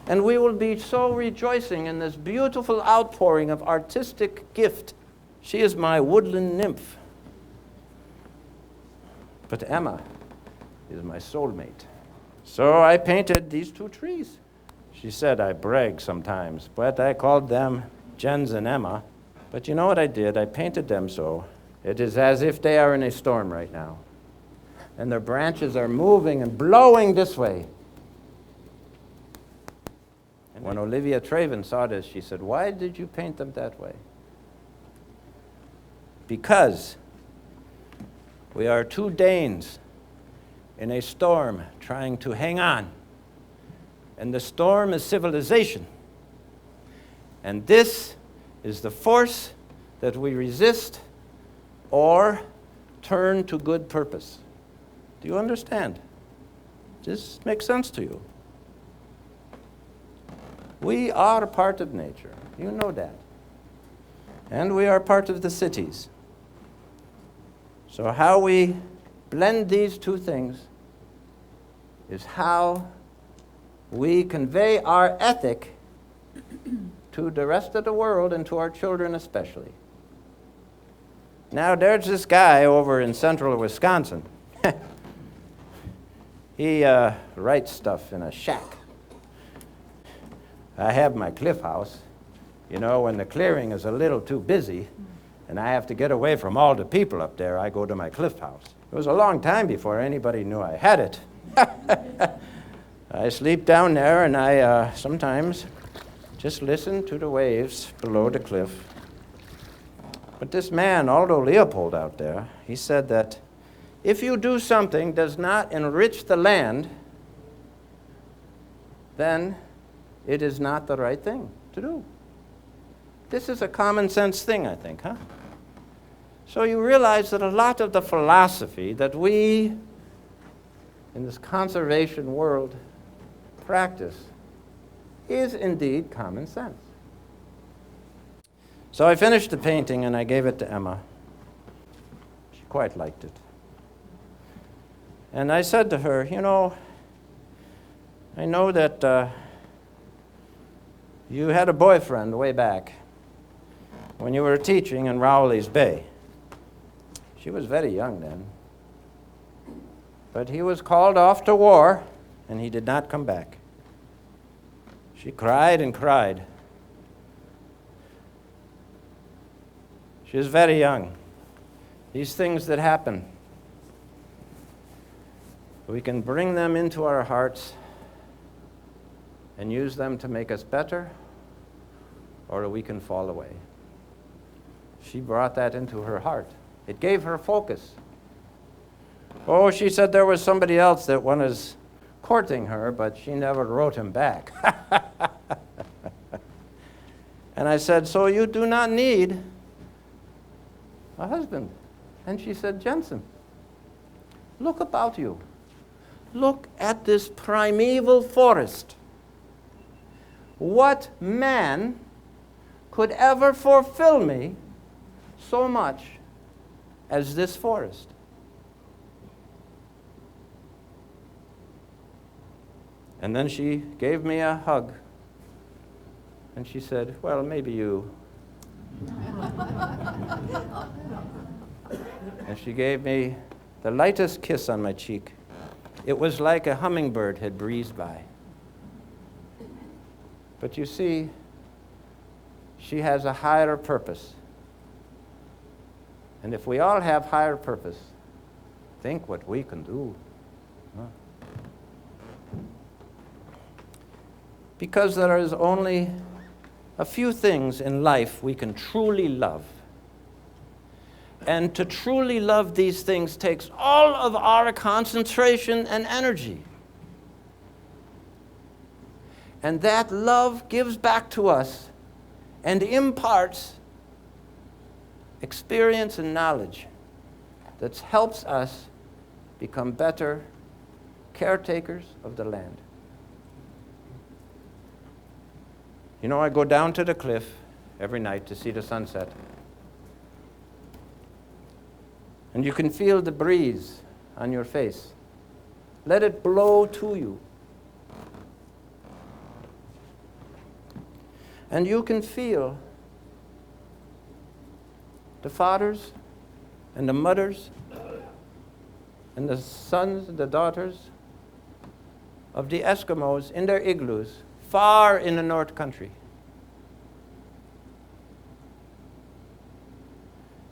And we will be so rejoicing in this beautiful outpouring of artistic gift. She is my woodland nymph. But Emma is my soulmate. So I painted these two trees. She said I brag sometimes, but I called them Jens and Emma. But you know what I did? I painted them so it is as if they are in a storm right now. And their branches are moving and blowing this way. And when Olivia Traven saw this, she said, "Why did you paint them that way?" Because we are two Danes in a storm trying to hang on. And the storm is civilization. And this is the force that we resist or turn to good purpose. Do you understand? Does this make sense to you? We are part of nature. You know that. And we are part of the cities. So how we blend these two things is how we convey our ethic to the rest of the world and to our children especially. Now, there's this guy over in central Wisconsin. He writes stuff in a shack. I have my cliff house. You know, when the clearing is a little too busy and I have to get away from all the people up there, I go to my cliff house. It was a long time before anybody knew I had it. I sleep down there, and I sometimes just listen to the waves below the cliff. But this man, Aldo Leopold out there, he said that if you do something does not enrich the land, then it is not the right thing to do. This is a common sense thing, I think, huh? So you realize that a lot of the philosophy that we in this conservation world practice is indeed common sense. So I finished the painting and I gave it to Emma. She quite liked it. And I said to her, you know, I know that you had a boyfriend way back when you were teaching in Ellison Bay. She was very young then. But he was called off to war, and he did not come back. She cried and cried. She was very young. These things that happen, we can bring them into our hearts and use them to make us better, or we can fall away. She brought that into her heart. It gave her focus. Oh, she said there was somebody else that was courting her, but she never wrote him back. And I said, so you do not need a husband. And she said, Jensen, look about you. Look at this primeval forest. What man could ever fulfill me so much as this forest? And then she gave me a hug. And she said, well, maybe you. And she gave me the lightest kiss on my cheek. It was like a hummingbird had breezed by. But you see, she has a higher purpose. And if we all have higher purpose, think what we can do. Huh? Because there is only a few things in life we can truly love. And to truly love these things takes all of our concentration and energy. And that love gives back to us and imparts experience and knowledge that helps us become better caretakers of the land. You know, I go down to the cliff every night to see the sunset. And you can feel the breeze on your face. Let it blow to you. And you can feel the fathers and the mothers and the sons and the daughters of the Eskimos in their igloos far in the North Country.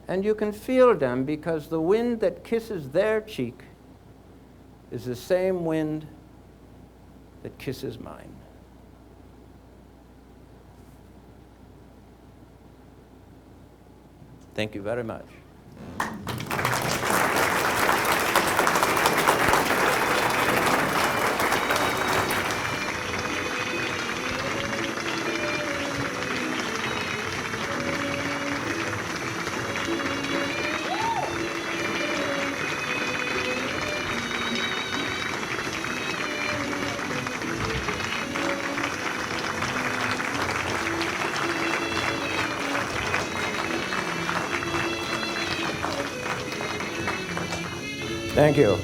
And you can feel them because the wind that kisses their cheek is the same wind that kisses mine. Thank you very much. Thank you.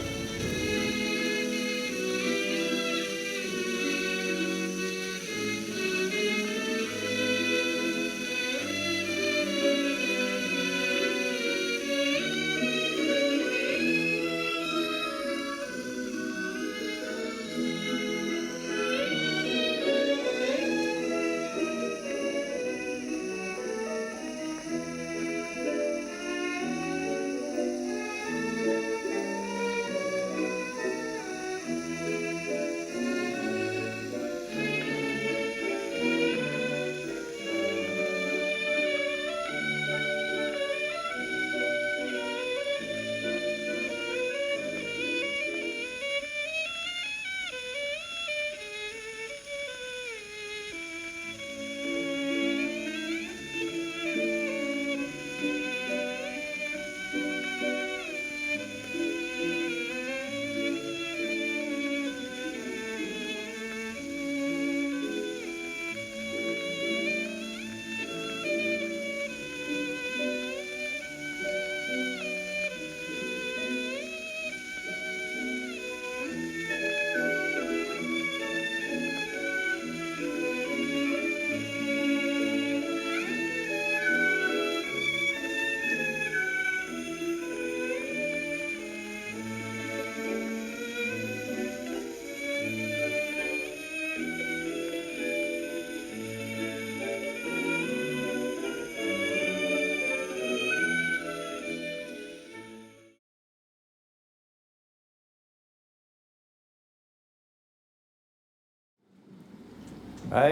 I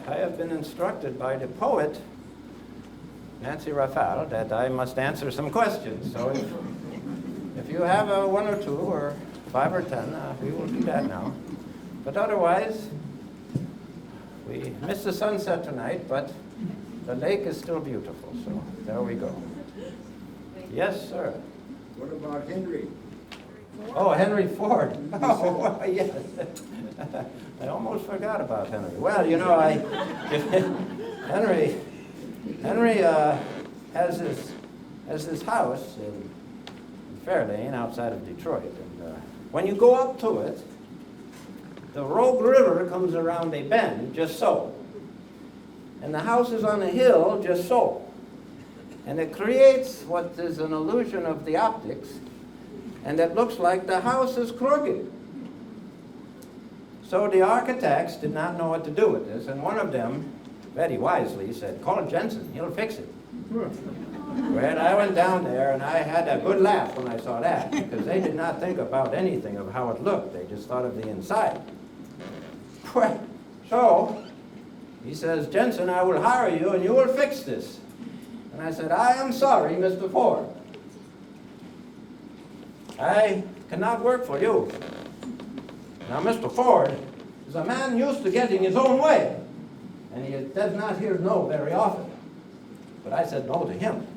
have been instructed by the poet, Nancy Raphael, that I must answer some questions. So if you have one or two or 5 or 10, we will do that now. But otherwise, we missed the sunset tonight, but the lake is still beautiful, so there we go. Yes, sir. What about Henry? Oh, Henry Ford. Oh, yes. I almost forgot about Henry. Well, you know, Henry has this house in Fairlane outside of Detroit. And when you go up to it, the Rogue River comes around a bend, just so. And the house is on a hill, just so. And it creates what is an illusion of the optics, and it looks like the house is crooked. So the architects did not know what to do with this, and one of them, very wisely, said, "Call Jensen, he'll fix it." Well, I went down there, and I had a good laugh when I saw that, because they did not think about anything of how it looked. They just thought of the inside. Well, So he says, Jensen, I will hire you and you will fix this. And I said, I am sorry, Mr. Ford. I cannot work for you. Now, Mr. Ford is a man used to getting his own way, and he does not hear no very often. But I said no to him.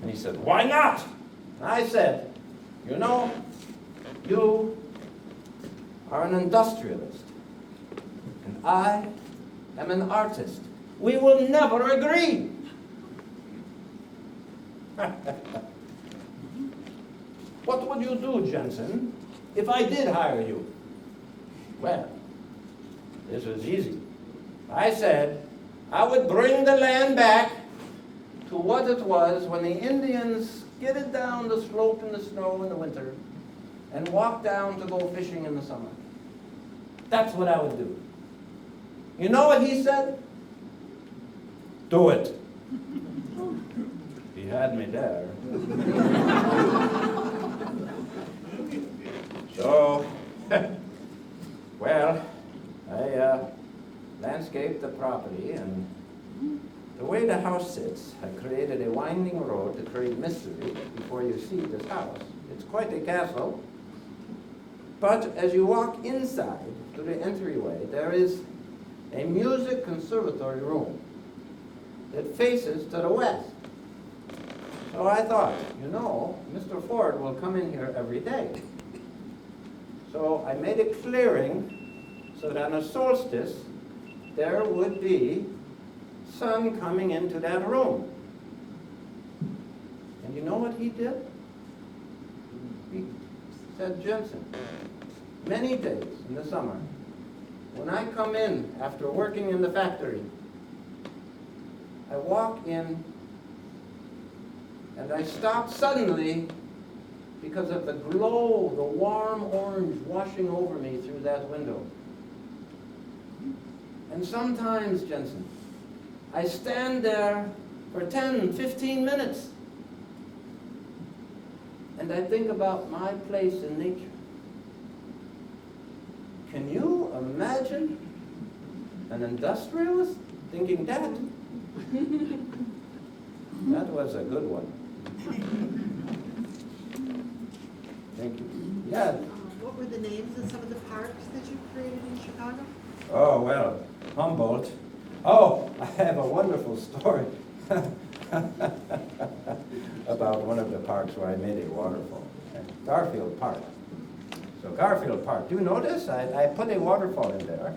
And he said, why not? And I said, you know, you are an industrialist, and I am an artist. We will never agree. What would you do, Jensen, if I did hire you? Well, this was easy. I said I would bring the land back to what it was when the Indians skidded down the slope in the snow in the winter and walked down to go fishing in the summer. That's what I would do. You know what he said? Do it. He had me there. So, well, I landscaped the property, and the way the house sits, I created a winding road to create mystery before you see this house. It's quite a castle, but as you walk inside to the entryway, there is a music conservatory room that faces to the west. So I thought, you know, Mr. Ford will come in here every day. So I made a clearing so that on a solstice, there would be sun coming into that room. And you know what he did? He said, Jensen, many days in the summer, when I come in after working in the factory, I walk in and I stop suddenly because of the glow, the warm orange washing over me through that window. And sometimes, Jensen, I stand there for 10, 15 minutes and I think about my place in nature. Can you imagine an industrialist thinking that? That was a good one. Thank you. Yeah. What were the names of some of the parks that you created in Chicago? Oh, well, Humboldt. Oh, I have a wonderful story about one of the parks where I made a waterfall. Garfield Park. So Garfield Park, do you notice? I put a waterfall in there,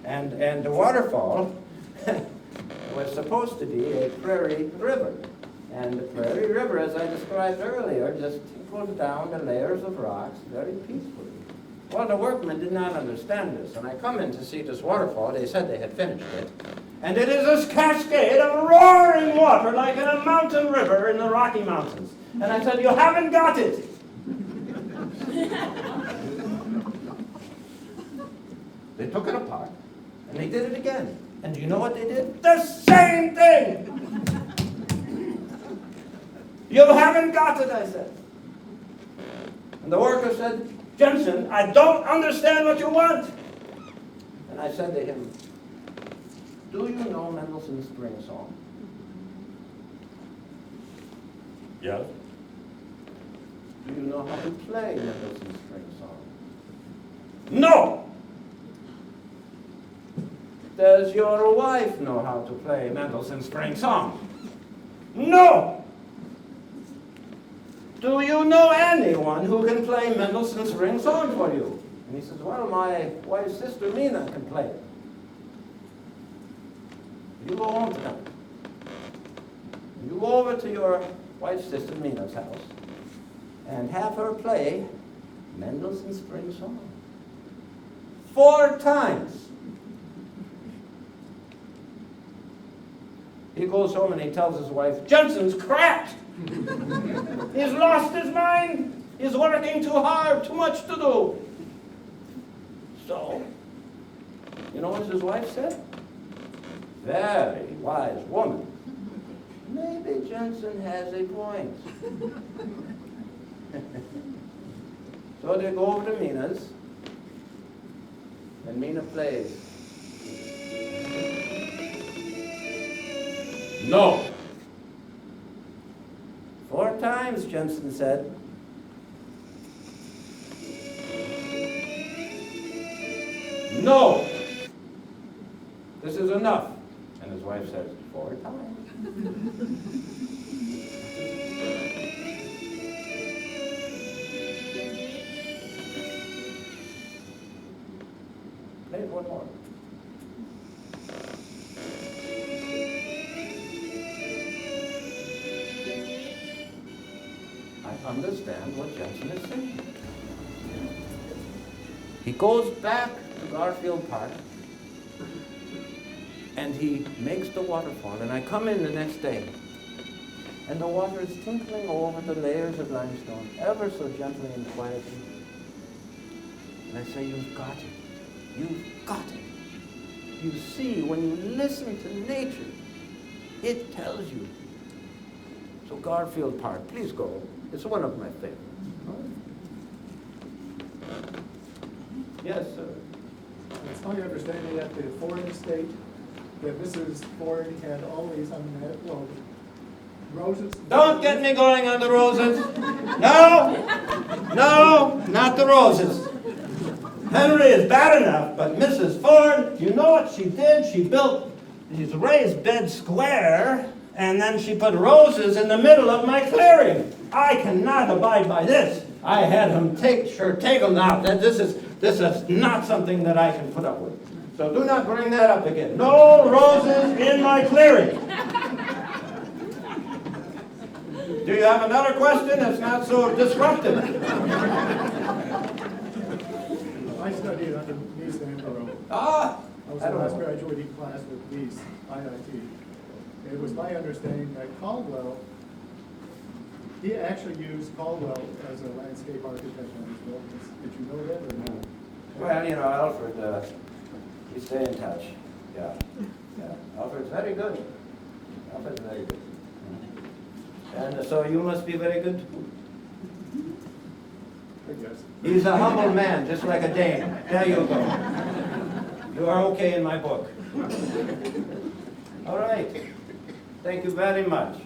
and the waterfall was supposed to be a prairie river. And the prairie river, as I described earlier, just goes down the layers of rocks very peacefully. Well, the workmen did not understand this, and I come in to see this waterfall. They said they had finished it. And it is this cascade of roaring water like in a mountain river in the Rocky Mountains. And I said, you haven't got it. They took it apart, and they did it again. And do you know what they did? The same thing! You haven't got it, I said. And the worker said, Jensen, I don't understand what you want. And I said to him, do you know Mendelssohn's Spring Song? Yes. Do you know how to play Mendelssohn's Spring Song? No! Does your wife know how to play Mendelssohn's Spring Song? No! Do you know anyone who can play Mendelssohn's Spring Song for you? And he says, well, my wife's sister Mina can play it. You go home tonight. You go over to your wife's sister Mina's house and have her play Mendelssohn's Spring Song 4 times. He goes home and he tells his wife, Jensen's cracked. He's lost his mind. He's working too hard, too much to do. So, you know what his wife said? Very wise woman. Maybe Jensen has a point. So they go over to Mina's, and Mina plays. No. 4 times, Jensen said. No. This is enough. And his wife says, 4 times. Play it one more. I understand what Jensen is saying. He goes back to Garfield Park and he makes the waterfall. And I come in the next day and the water is tinkling over the layers of limestone, ever so gently and quietly. And I say, you've got it. You've got it. You see, when you listen to nature, it tells you. So Garfield Park, please go. It's one of my favorites. Yes, sir. It's my understanding at the Ford estate that Mrs. Ford had always, roses. Don't get me going on the roses. No, no, not the roses. Henry is bad enough, but Mrs. Ford, you know what she did? She built these raised bed square, and then she put roses in the middle of my clearing. I cannot abide by this. I had him take them out. This is not something that I can put up with. So do not bring that up again. No roses in my clearing. Do you have another question that's not so disruptive? I studied under Mies Van der Rohe. Ah, I was the last graduating class with Mies, IIT. It was my understanding that Caldwell, he actually used Caldwell as a landscape architect on his buildings. Did you know that or no? Well, you know, Alfred, we stay in touch. Yeah. Alfred's very good. Alfred's very good. And so you must be very good too. I guess. He's a humble man, just like a Dane. There you go. You are okay in my book. All right. Thank you very much.